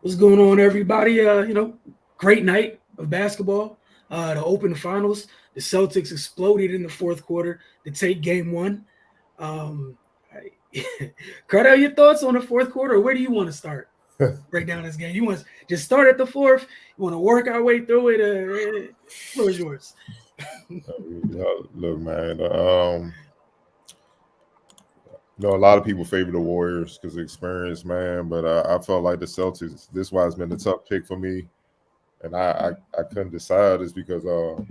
What's going on, everybody? Great night of basketball. To open the finals, the Celtics exploded in the fourth quarter to take game one. Um, Cardell, your thoughts on the fourth quarter? Where do you want to start? Break down this game. You want to just start at the fourth? You want to work our way through it? Floor is yours. Look, man. A lot of people favor the Warriors because of experience, man. But I felt like the Celtics. This why it's been a tough pick for me, and I couldn't decide. Is because the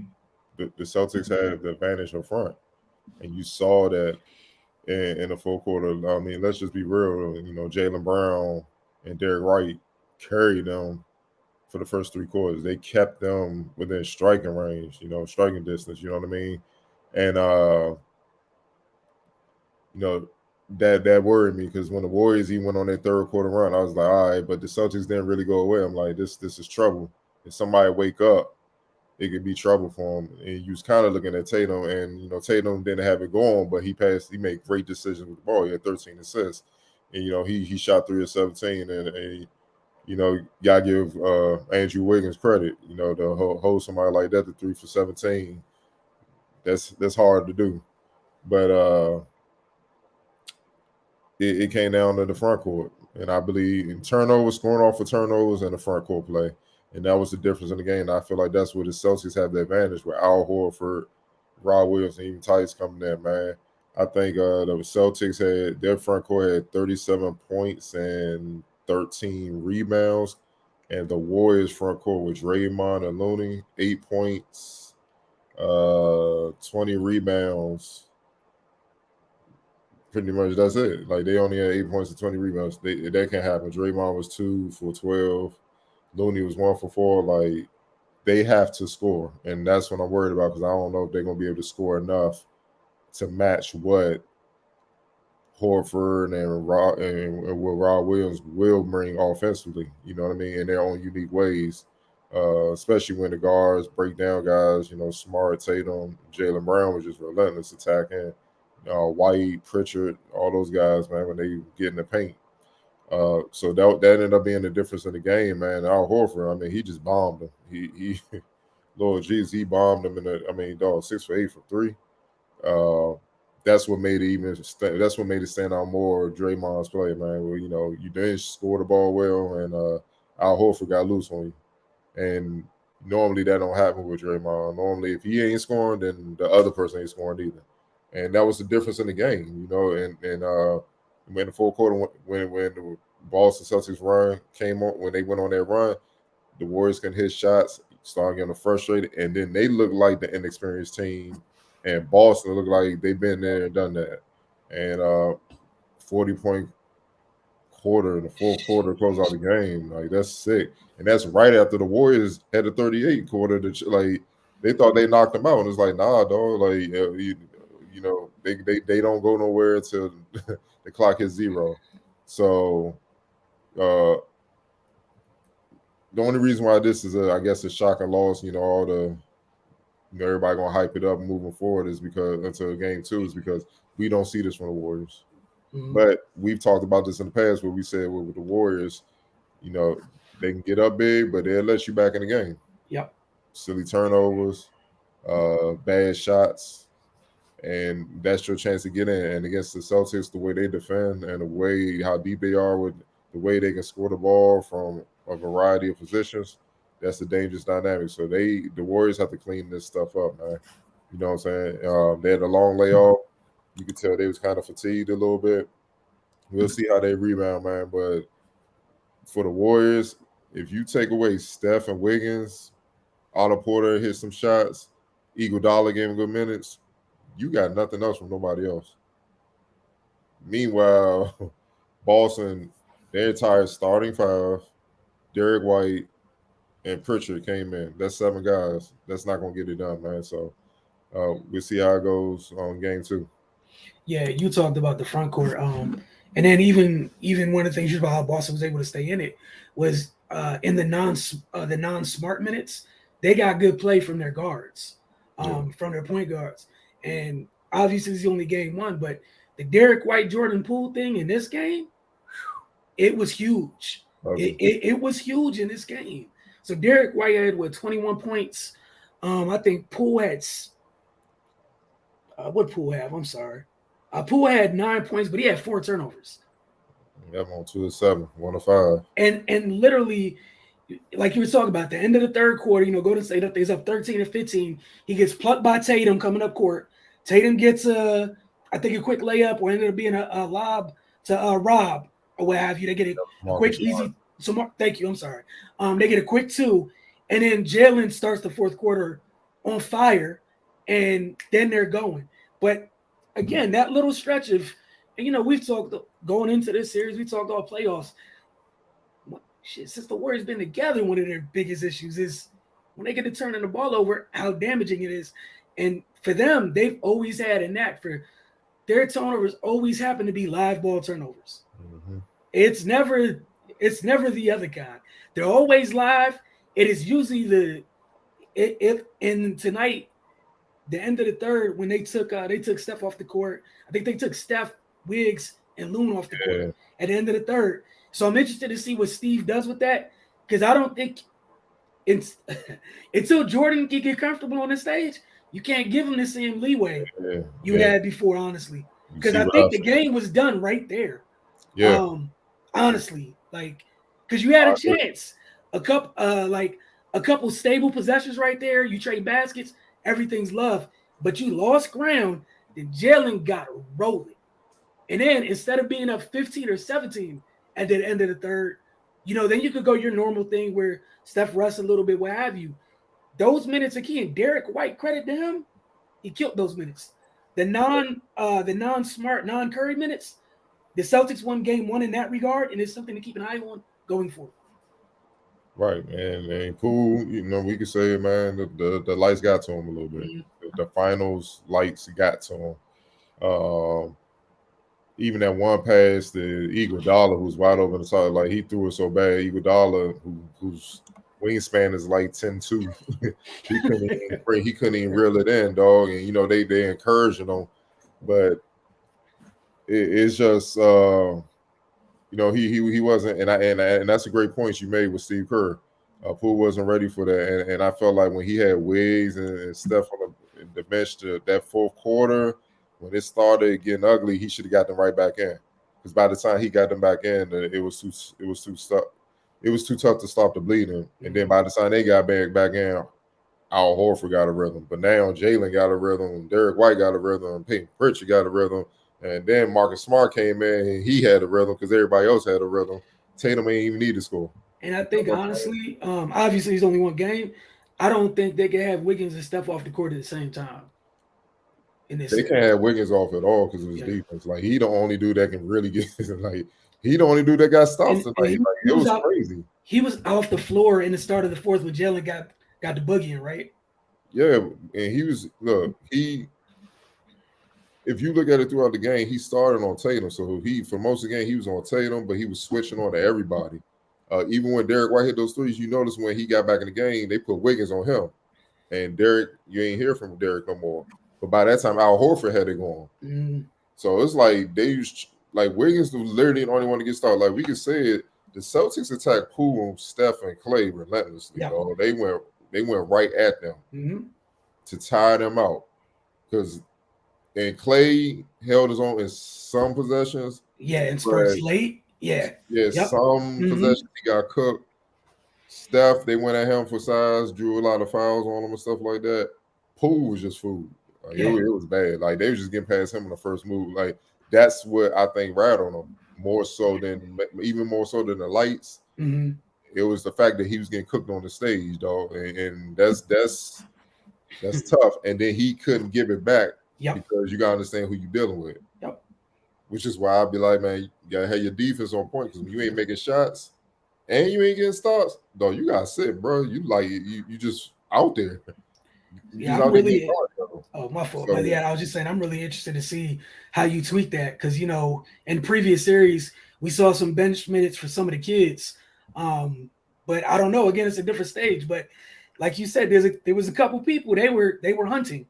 Celtics had the advantage up front, and you saw that in the full quarter. I mean, let's just be real. Jaylen Brown and Derek Wright carried them for the first three quarters. They kept them within striking range, striking distance. You know what I mean? And you know, that worried me because when the Warriors even went on their third quarter run, I was like, all right, but the Celtics didn't really go away. I'm like, this is trouble. If somebody wake up, it could be trouble for him. And you was kind of looking at Tatum, and Tatum didn't have it going, but he made great decisions with the ball. He had 13 assists, and he shot 3 of 17, and gotta give Andrew Wiggins credit. To hold somebody like that to 3 for 17, that's hard to do. But it came down to the front court, and I believe in turnovers, scoring off of turnovers, and the front court play, and that was the difference in the game. And I feel like that's where the Celtics have the advantage with Al Horford, Rob Williams, and even Tice coming in, man. I think the Celtics had their front court had 37 points and 13 rebounds, and the Warriors front court was Draymond and Looney, 8 points, 20 rebounds. Pretty much that's it. Like they only had 8 points and 20 rebounds. That can't happen. Draymond was 2 for 12. Looney was 1 for 4. Like they have to score, and that's what I'm worried about because I don't know if they're gonna be able to score enough to match what Horford and what Rob Williams will bring offensively. You know what I mean? In their own unique ways. Especially when the guards break down guys. Smart, Tatum, Jaylen Brown was just relentless attacking. White, Pritchard, all those guys, man, when they get in the paint. So that ended up being the difference in the game, man. Al Horford, I mean, he just bombed him. He Lord Jesus, he bombed him dog, 6 for 8 for 3. That's what made it that's what made it stand out more. Draymond's play, man. Where you didn't score the ball well, and Al Horford got loose on you. And normally that don't happen with Draymond. Normally, if he ain't scoring, then the other person ain't scoring either. And that was the difference in the game, And when the fourth quarter, when the Boston Celtics run came on, when they went on that run, the Warriors can hit shots, starting getting frustrated, and then they look like the inexperienced team, and Boston looked like they've been there and done that. And 40-point quarter in the fourth quarter close out the game, like that's sick. And that's right after the Warriors had a 38 quarter. Like they thought they knocked them out, and it's like, nah, dog. Like they don't go nowhere until the clock hits 0. So the only reason why this is I guess a shock and loss, all the everybody gonna hype it up moving forward is because until game 2 is because we don't see this from the Warriors. Mm-hmm. But we've talked about this in the past where we said with the Warriors, they can get up big, but they'll let you back in the game. Yep. Silly turnovers, bad shots, and that's your chance to get in. And against the Celtics, the way they defend and the way how deep they are with the way they can score the ball from a variety of positions, that's a dangerous dynamic. So the Warriors have to clean this stuff up, man. You know what I'm saying? They had a long layoff. You could tell they was kind of fatigued a little bit. We'll see how they rebound, man. But for the Warriors, if you take away Steph and Wiggins, Otto Porter hit some shots, Iguodala gave him good minutes, you got nothing else from nobody else. Meanwhile, Boston, their entire starting 5, Derek White and Pritchard came in. That's 7 guys. That's not going to get it done, man. So we'll see how it goes on game 2. Yeah, you talked about the front court. And then even one of the things about how Boston was able to stay in it was in the non-smart minutes, they got good play from their guards, from their point guards. And obviously it's only game 1, but the Derek White, Jordan Poole thing in this game, it was huge. It was huge in this game. So Derek White had 21 points. I think Poole had what Poole have? I'm sorry. Poole had 9 points, but he had 4 turnovers. Yeah, I'm on 2 of 7, 1 of 5. And literally, like you were talking about, the end of the third quarter, Golden State up, up 13-15. He gets plucked by Tatum coming up court. Tatum gets I think a quick layup, or ended up being a lob to Rob or what have you. They get a quick, easy. So thank you. I'm sorry. They get a quick 2, and then Jalen starts the fourth quarter on fire, and then they're going. But again, that little stretch of, and we've talked going into this series, we talked all playoffs. Shit, since the Warriors been together, one of their biggest issues is when they get to turning the ball over, how damaging it is. And for them, they've always had a knack for their turnovers always happen to be live ball turnovers. Mm-hmm. It's never the other guy. They're always live. It is usually and tonight, the end of the third, when they took Steph off the court. I think they took Steph, Wiggs, and Loon off the court at the end of the third. So I'm interested to see what Steve does with that, because I don't think it's until Jordan can get comfortable on the stage, you can't give him the same leeway you had before, honestly. Because I think the game was done right there. Yeah. Honestly, because you had a chance, a couple stable possessions right there. You trade baskets, everything's love, but you lost ground. Then Jalen got rolling, and then instead of being up 15 or 17 at the end of the third, then you could go your normal thing where Steph rests a little bit, what have you. Those minutes are and Derek White, credit to him, he killed those minutes. The non-smart, non-Curry minutes, the Celtics won game 1 in that regard, and it's something to keep an eye on going forward. Right, and Poole, we could say, man, the lights got to him a little bit. Mm-hmm. The finals lights got to him. Even that one pass to Iguodala, who's wide open the side, he threw it so bad. Iguodala, whose wingspan is 10'2", he couldn't even reel it in, dog. And they encouraging him, but it's just he wasn't. And that's a great point you made with Steve Kerr. Poole wasn't ready for that, and I felt like when he had Wiggs and Steph on the bench that fourth quarter, when it started getting ugly, he should have got them right back in. Because by the time he got them back in, it was too tough to stop the bleeding. And then by the time they got back in, Al Horford got a rhythm. But now Jalen got a rhythm, Derek White got a rhythm, Peyton Pritchard got a rhythm, and then Marcus Smart came in and he had a rhythm because everybody else had a rhythm. Tatum ain't even need to score. And I think honestly, obviously it's only one game. I don't think they can have Wiggins and Steph off the court at the same time. They can't have Wiggins off at all because of his defense. He the only dude that can really get he the only dude that got stops tonight. It was crazy. He was off the floor in the start of the fourth when Jalen got the boogie in, right? Yeah, and he was if you look at it throughout the game, he started on Tatum. So for most of the game he was on Tatum, but he was switching on to everybody. Even when Derek White hit those threes, you notice when he got back in the game, they put Wiggins on him. And Derek, you ain't hear from Derek no more. But by that time, Al Horford had it going. Mm-hmm. So it's they used Wiggins was literally the only one to get started. We could say it. The Celtics attacked Poole, Steph, and Clay relentlessly. Yep. They went right at them to tire them out. And Clay held his own in some possessions. Yeah, in spurts late. Yeah. Yeah, some possessions he got cooked. Steph, they went at him for size, drew a lot of fouls on him and stuff like that. Poole was just food. It was bad. They were just getting past him in the first move. That's what I think rattled him more so than the lights. Mm-hmm. It was the fact that he was getting cooked on the stage, dog, and that's tough. And then he couldn't give it back because you gotta understand who you're dealing with. Yep. Which is why I'd be like, man, you gotta have your defense on point because when you ain't making shots and you ain't getting stops, dog, you gotta sit, bro. You just out there. I'm really. Oh, my fault. So, I was just saying I'm really interested to see how you tweak that because in the previous series we saw some bench minutes for some of the kids, but I don't know. Again, it's a different stage. But like you said, there was a couple people they were hunting,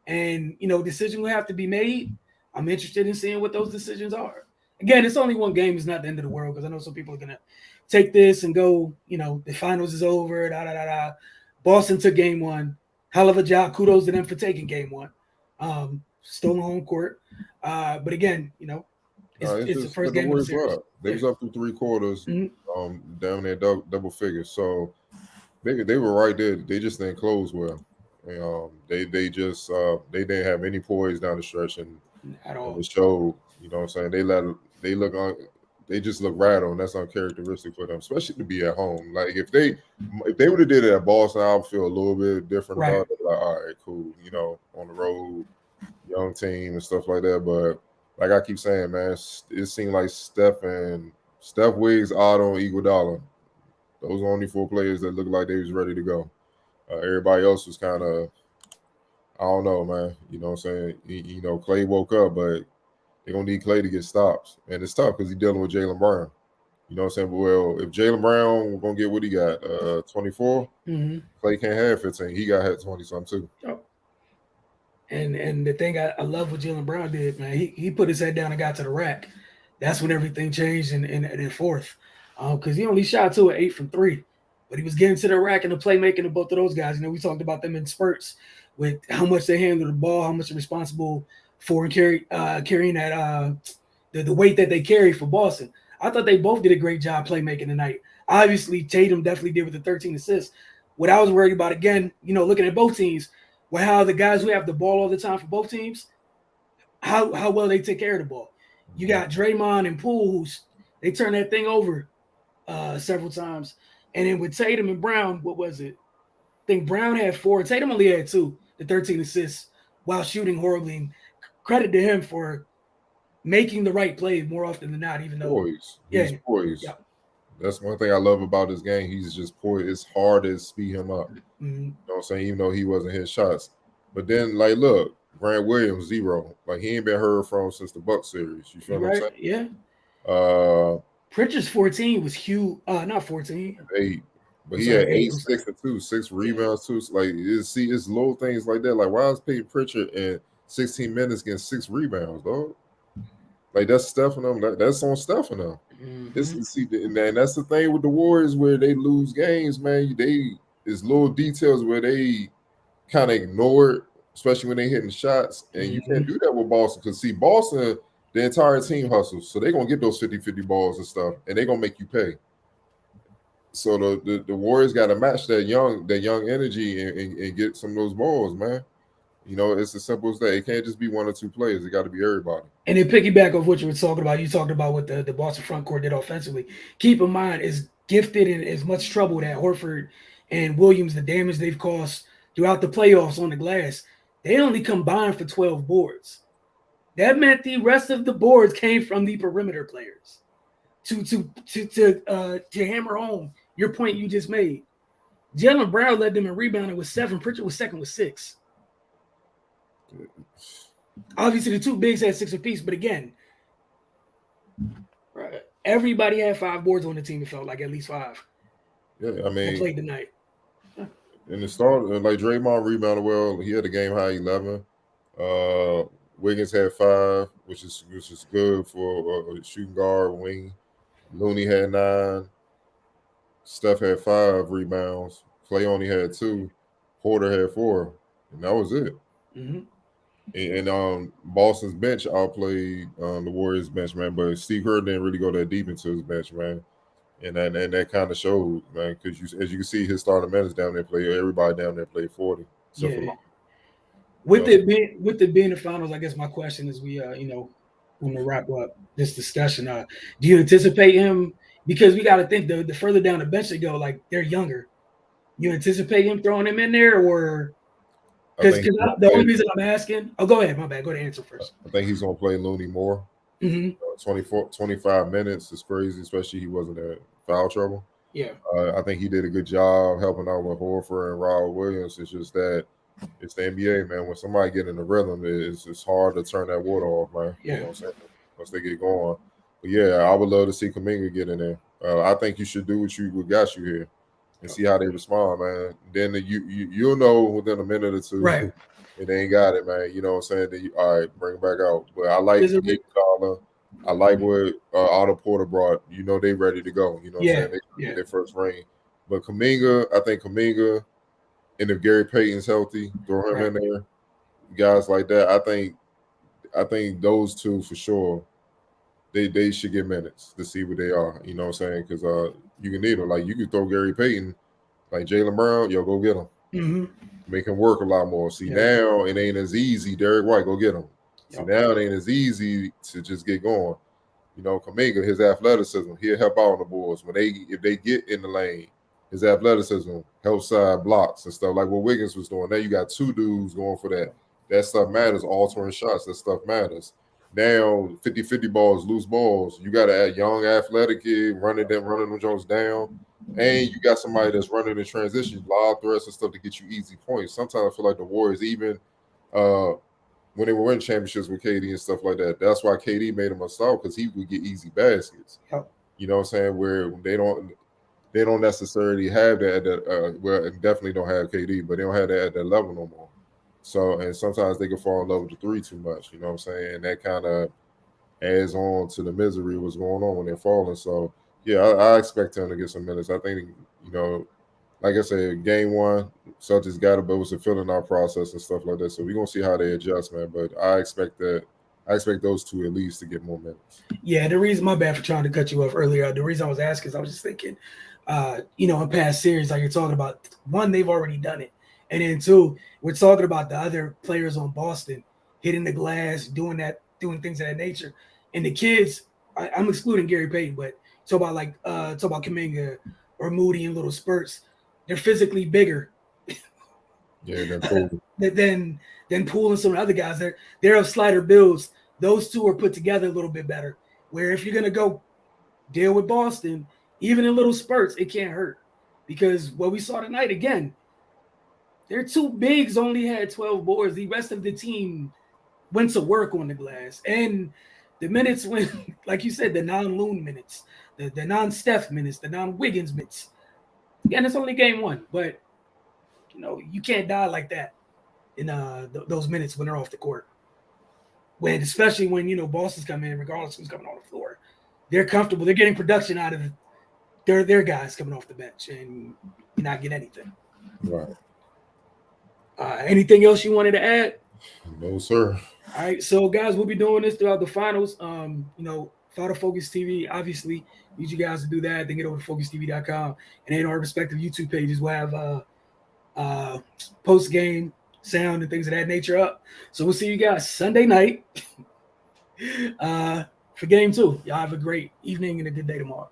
and decisions will have to be made. I'm interested in seeing what those decisions are. Again, it's only one game. It's not the end of the world because I know some people are gonna take this and go, the finals is over, da da da da. Boston took game one. Hell of a job. Kudos to them for taking game one. Stolen home court. But again, it's the first game of the series. They was up through 3 quarters, down there double figures. So they were right there. They just didn't close well. They didn't have any poise down the stretch and at all. It showed. You know what I'm saying? They just look rattled, and that's uncharacteristic for them, especially to be at home. Like if they would have did it at Boston, I would feel a little bit different about it. Like, all right, cool, on the road, young team and stuff like that. But like I keep saying, man, it seemed like Steph, Wiggs, Otto, and Iguodala. Those are only 4 players that looked like they was ready to go. Everybody else was kind of, I don't know, man. You know what I'm saying? Clay woke up, but they're going to need Clay to get stops. And it's tough because he's dealing with Jaylen Brown. You know what I'm saying? But, well, if Jaylen Brown, we're going to get what he got, 24, Clay can't have 15. He got 20-something too. Oh. And the thing I love what Jaylen Brown did, man, he put his head down and got to the rack. That's when everything changed in fourth. Because he only shot 8 from 3. But he was getting to the rack and the playmaking of both of those guys. We talked about them in spurts with how much they handle the ball, how much they're responsible for carrying that the weight that they carry for Boston. I thought they both did a great job playmaking tonight. Obviously, Tatum definitely did with the 13 assists. What I was worried about, again, looking at both teams, how the guys who have the ball all the time for both teams, how well they take care of the ball. You got Draymond and Poole, they turn that thing over several times. And then with Tatum and Brown, what was it? I think Brown had 4. Tatum only had 2, the 13 assists, while shooting horribly. And credit to him for making the right play more often than not, even though he's poised. Yeah. That's one thing I love about his game. He's just poised. It's hard to speed him up. You know what I'm saying? Even though he wasn't hitting shots. But then, like, look, Grant Williams, 0. Like, he ain't been heard from since the Bucks series. You feel what I'm saying? Yeah. Pritchard's 14 was huge. Not 14. 8. But he had 8, 6, and 2, 6 rebounds too. So, like, it's little things like that. Like, why is Peyton Pritchard in 16 minutes getting 6 rebounds, dog? Like, that's Steph and them. That's on Steph and them. And that's the thing with the Warriors where they lose games, man. There's little details where they kind of ignore it, especially when they hitting shots. And you can't do that with Boston because, see, Boston, the entire team hustles. So they're going to get those 50-50 balls and stuff, and they're going to make you pay. So the Warriors got to match that young energy and get some of those balls, man. It's as simple as that. It can't just be 1 or 2 players. It got to be everybody. And then piggyback off what you were talking about, you talked about what the Boston front court did offensively. Keep in mind, as gifted and as much trouble that Horford and Williams, the damage they've caused throughout the playoffs on the glass, they only combined for 12 boards. That meant the rest of the boards came from the perimeter players to hammer home your point you just made. Jaylen Brown led them in rebounding with 7. Pritchard was second with 6. Obviously, the 2 bigs had 6 apiece, but again, everybody had 5 boards on the team. It felt like at least 5. Yeah, I mean, played tonight. In the start, like Draymond rebounded well. He had a game high 11. Wiggins had 5, which is good for a shooting guard wing. Looney had 9. Steph had 5 rebounds. Clay only had 2. Porter had 4, and that was it. And Boston's bench outplayed the Warriors' bench, man. But Steve Kerr didn't really go that deep into his bench, man. And that kind of showed, man, because as you can see, his starting minutes down there everybody down there played 40. So with it being the finals, I guess my question is, we when we wrap up this discussion, do you anticipate him? Because we got to think the further down the bench they go, like they're younger. You anticipate him throwing him in there, or? Because the only reason I'm asking, go ahead, my bad. Go ahead, answer first. I think he's going to play Looney more. 25 minutes is crazy, especially he wasn't in foul trouble. Yeah. I think he did a good job helping out with Horford and Robert Williams. It's just that it's the NBA, man. When somebody get in the rhythm, it's hard to turn that water off, man. Yeah. You know what I'm saying? Once they get going. But yeah, I would love to see Kuminga get in there. I think you should do what got you here and see how they respond, man. Then you'll know within a minute or 2. Right. And they ain't got it, man. You know what I'm saying? Then all right, bring it back out. But I like Iguodala. I like what Otto Porter brought. You know, they ready to go. You know what I'm saying? They Yeah. their first ring. But Kuminga, I think Kuminga, and if Gary Payton's healthy, throw him in there. Guys like that, I think those two for sure. They should get minutes to see what they are. You know what I'm saying? Because you can need them. Like you can throw Gary Payton, like Jaylen Brown. Yo, go get him. Mm-hmm. Make him work a lot more. See, now it ain't as easy. Derek White, go get him. See, now it ain't as easy to just get going. You know, Kuminga, his athleticism, he'll help out on the boards. If they get in the lane, his athleticism helps side blocks and stuff like what Wiggins was doing. Now you got two dudes going for that. That stuff matters, altering shots. That stuff matters. Now, 50-50 balls, loose balls. You got to add young athletic kid running them Jones down. And you got somebody that's running in transition, lob threats and stuff to get you easy points. Sometimes I feel like the Warriors, even when they were winning championships with KD and stuff like that, that's why KD made him a star because he would get easy baskets. Yep. You know what I'm saying? Where they don't necessarily have that at that. Well, definitely don't have KD, but they don't have that at that level no more. So, and sometimes they can fall in love with the three too much. You know what I'm saying? And that kind of adds on to the misery of what's going on when they're falling. So, yeah, I expect him to get some minutes. I think, you know, like I said, game one, Celtics got it, but it was a filling out process and stuff like that. So we're gonna see how they adjust, man. But I expect those two at least to get more minutes. Yeah, the reason, my bad for trying to cut you off earlier. The reason I was asking is I was just thinking, you know, in past series, like you're talking about, one, they've already done it. And then two, we're talking about the other players on Boston hitting the glass, doing things of that nature. And the kids, I'm excluding Gary Payton, but talk about Kuminga or Moody in little spurts. They're physically bigger. Yeah, than Poole and some of the other guys. They're of slighter builds. Those two are put together a little bit better. Where if you're gonna go deal with Boston, even in little spurts, it can't hurt. Because what we saw tonight again, their two bigs only had 12 boards. The rest of the team went to work on the glass. And the minutes when, like you said, the non-Loon minutes, the non-Steph minutes, the non-Wiggins minutes. Again, it's only game one, but you know, you can't die like that in those minutes when they're off the court. Especially when, you know, Boston's coming in, regardless of who's coming on the floor. They're comfortable. They're getting production out of their guys coming off the bench, and you're not getting anything. Right. Anything else you wanted to add? No, sir. All right, so guys, we'll be doing this throughout the finals. You know, follow Focus TV. Obviously, need you guys to do that. Then get over to FocusTV.com, and in our respective YouTube pages, we'll have post game sound and things of that nature up. So we'll see you guys Sunday night for game two. Y'all have a great evening and a good day tomorrow.